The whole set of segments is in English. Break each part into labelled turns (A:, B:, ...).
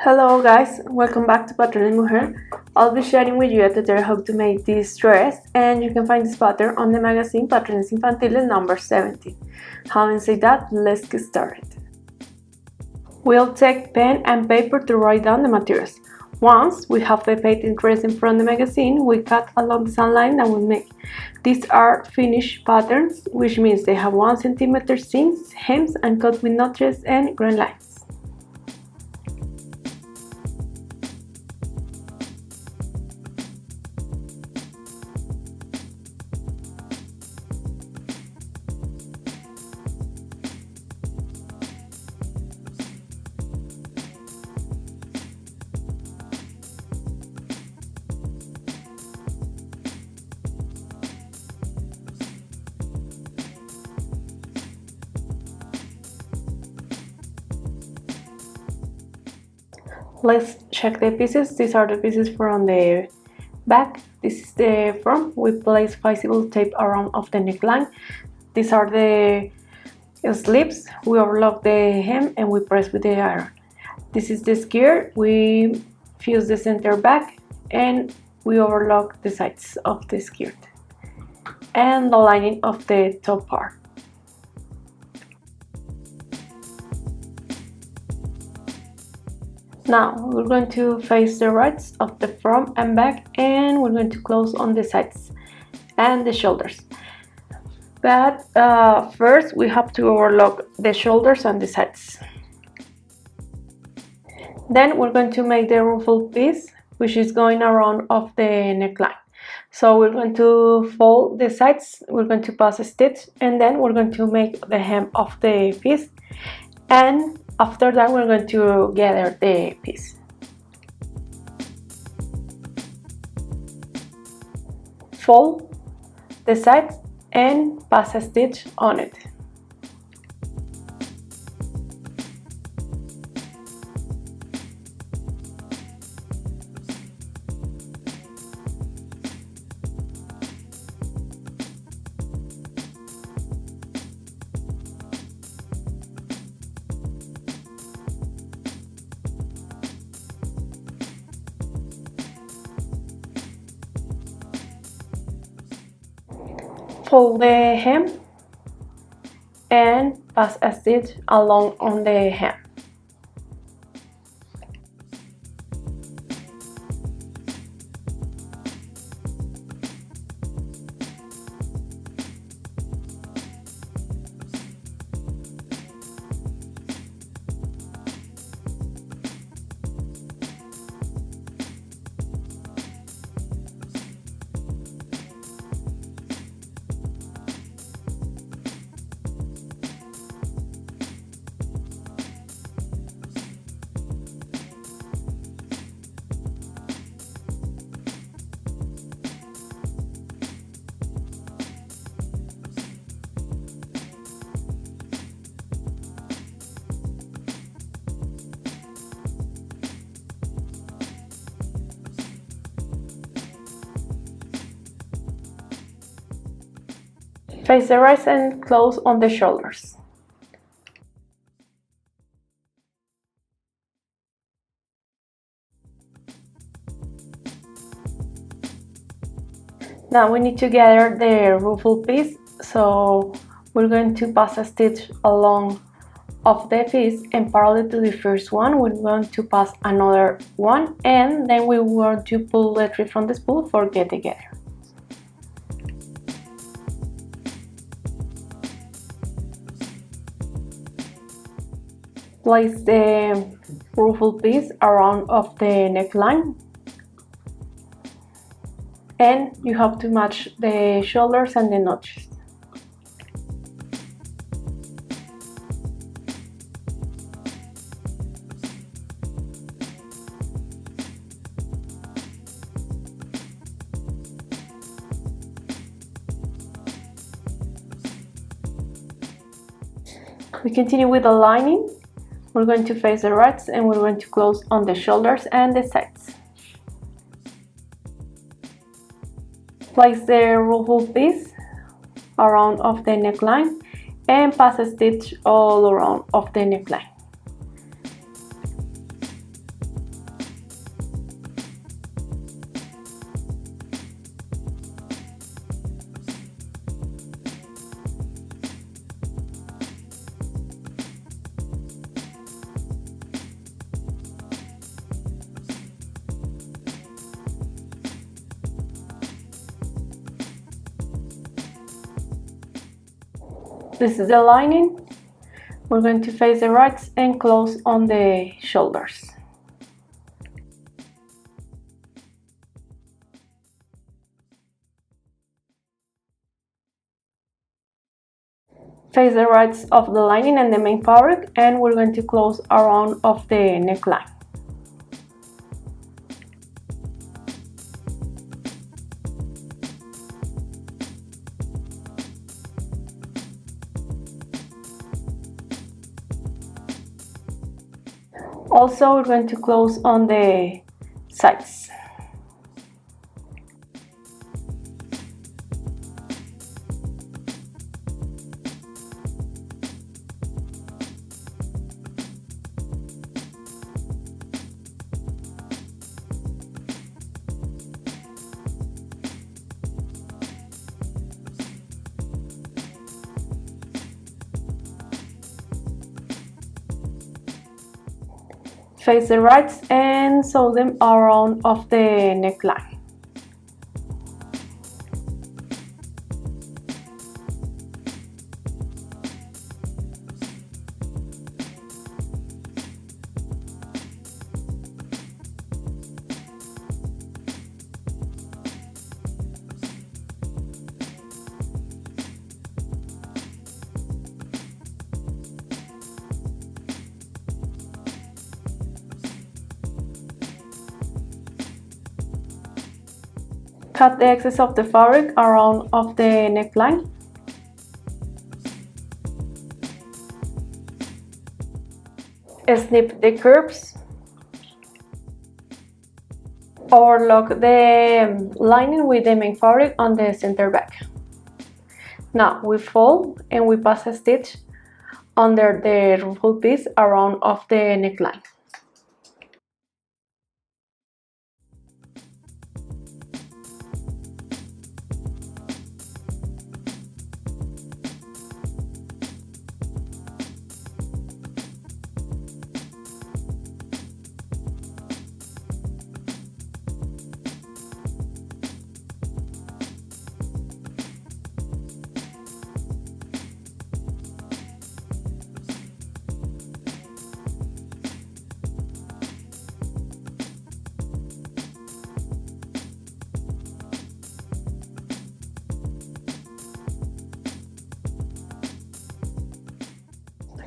A: Hello guys, welcome back to Patrón de Mujer. I'll be sharing with you a tutorial how to make this dress, and you can find this pattern on the magazine Patrones Infantiles number 17. Having said that, let's get started. We'll take pen and paper to write down the materials. Once we have the painted dress in front of the magazine, we cut along the same line that we make. These are finished patterns, which means they have 1 cm seams, hems, and cut with notches and grain lines. Let's check the pieces. These are the pieces from the back. This is the front. We place faciable tape around of the neckline. These are the sleeves. We overlock the hem and we press with the iron. This is the skirt. We fuse the center back and we overlock the sides of the skirt and the lining of the top part. Now we're going to face the rights of the front and back, and we're going to close on the sides and the shoulders. But first we have to overlock the shoulders and the sides. Then we're going to make the ruffle piece, which is going around of the neckline. So we're going to fold the sides, we're going to pass a stitch, and then we're going to make the hem of the piece, and after that we're going to gather the piece. Fold the sides and pass a stitch on it. Fold the hem and pass a stitch along on the hem. Face the right and close on the shoulders. Now we need to gather the ruffle piece, so we're going to pass a stitch along of the piece, and parallel to the first one we're going to pass another one, and then we want to pull the thread from the spool for get together. Place the ruffle piece around of the neckline, and you have to match the shoulders and the notches. We continue with the lining. We're going to face the rights and we're going to close on the shoulders and the sides. Place the ruffle piece around of the neckline and pass a stitch all around of the neckline. This is the lining. We're going to face the rights and close on the shoulders. Face the rights of the lining and the main fabric, and we're going to close around of the neckline. Also, we're going to close on the sides. Face the rights and sew them around of the neckline. Cut the excess of the fabric around of the neckline. Snip the curves. Overlock the lining with the main fabric on the center back. Now we fold and we pass a stitch under the ruffle piece around of the neckline.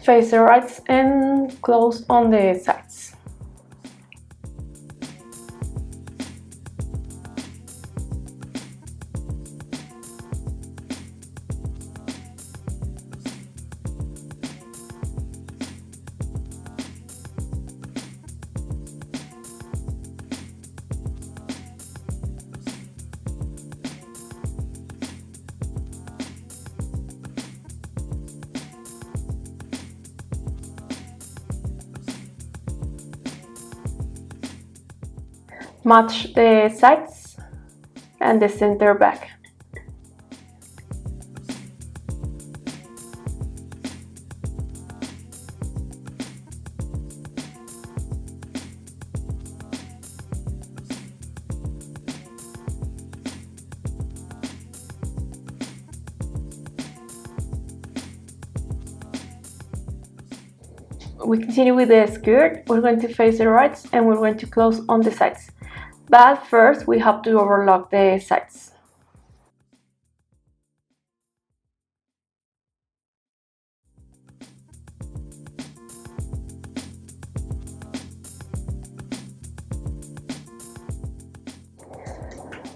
A: Face the rights and close on the sides. Match the sides and the center back. We continue with the skirt. We're going to face the rights and we're going to close on the sides. But first we have to overlock the sides.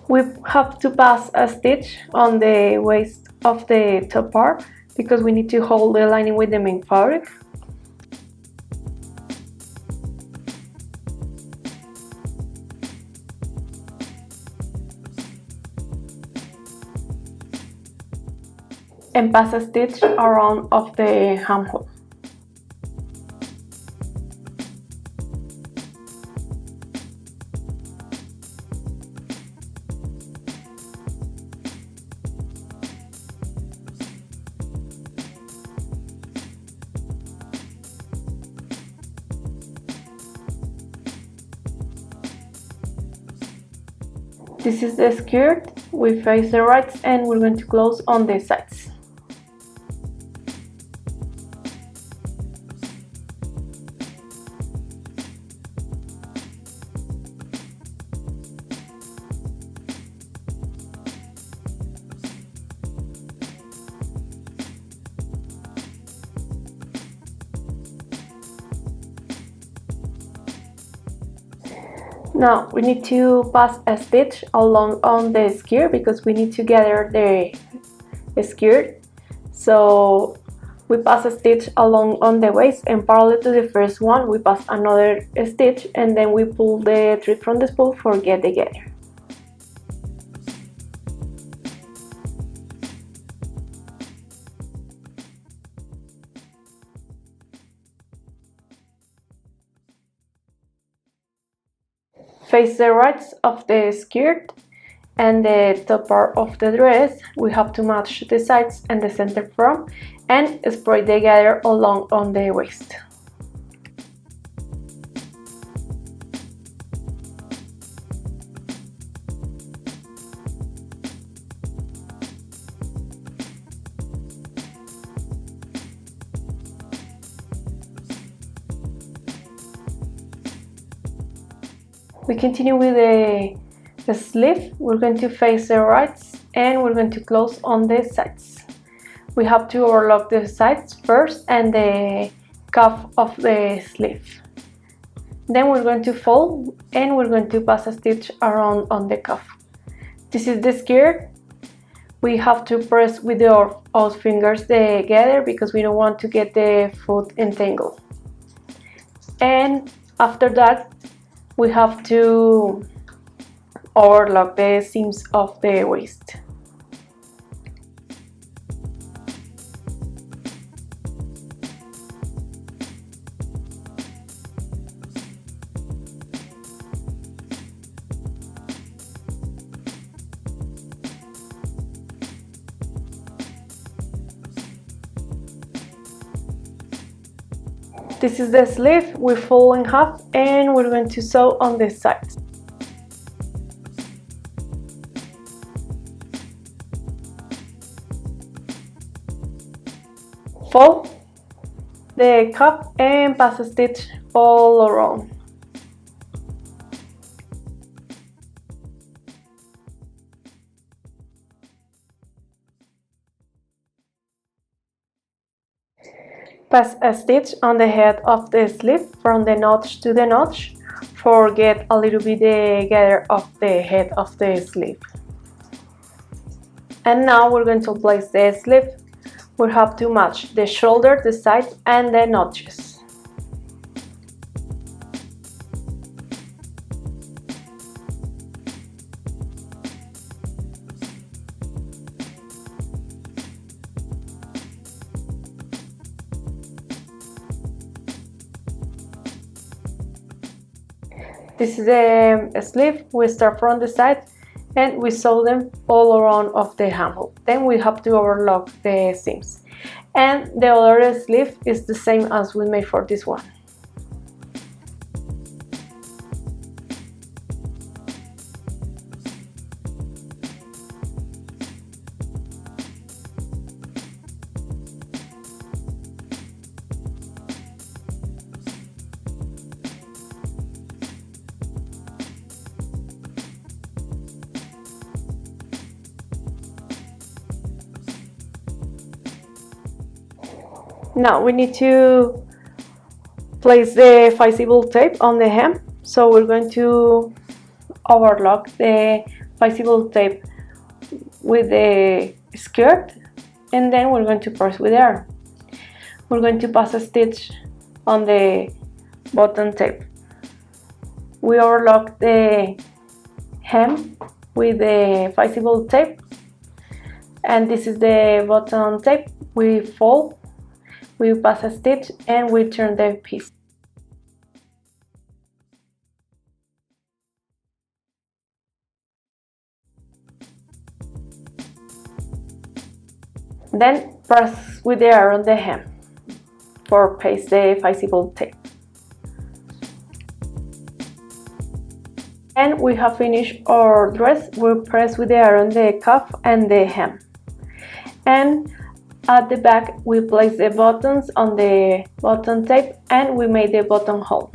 A: We have to pass a stitch on the waist of the top part because we need to hold the lining with the main fabric. And pass a stitch around of the armhole. This is the skirt. We face the rights and we're going to close on the sides. Now we need to pass a stitch along on the skirt because we need to gather the skirt. So we pass a stitch along on the waist, and parallel to the first one we pass another stitch, and then we pull the thread from the spool for get the gather. Face the right of the skirt and the top part of the dress. We have to match the sides and the center front and spread the gather along on the waist. We continue with the sleeve. We're going to face the right and we're going to close on the sides. We have to overlock the sides first and the cuff of the sleeve. Then we're going to fold and we're going to pass a stitch around on the cuff. This is the skirt. We have to press with our fingers together because we don't want to get the foot entangled. And after that, we have to overlock the seams of the waist. This is the sleeve. We fold in half and we're going to sew on the sides. Fold the cuff and pass a stitch all around. Pass a stitch on the head of the sleeve from the notch to the notch. Forget a little bit the gather of the head of the sleeve. And now we're going to place the sleeve. We have to match the shoulder, the side, and the notches. This is the sleeve. We start from the side and we sew them all around of the handle. Then we have to overlock the seams. And the other sleeve is the same as we made for this one. Now we need to place the faciable tape on the hem. So we're going to overlock the faciable tape with the skirt, and then we're going to press with the arm. We're going to pass a stitch on the bottom tape. We overlock the hem with the faciable tape, and this is the bottom tape. We fold, we pass a stitch, and we turn the piece. Then press with the arm on the hem for paste the faciable tape. And we have finished our dress. We press with the arm on the cuff and the hem. And at the back we place the buttons on the button tape and we made the buttonhole.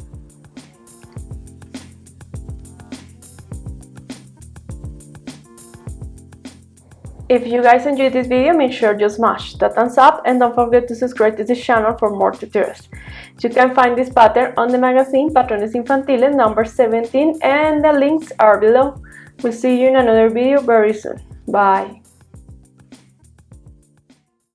A: If you guys enjoyed this video, make sure you smash the thumbs up and don't forget to subscribe to this channel for more tutorials. You can find this pattern on the magazine Patrones Infantiles number 17 and the links are below. We'll see you in another video very soon. Bye!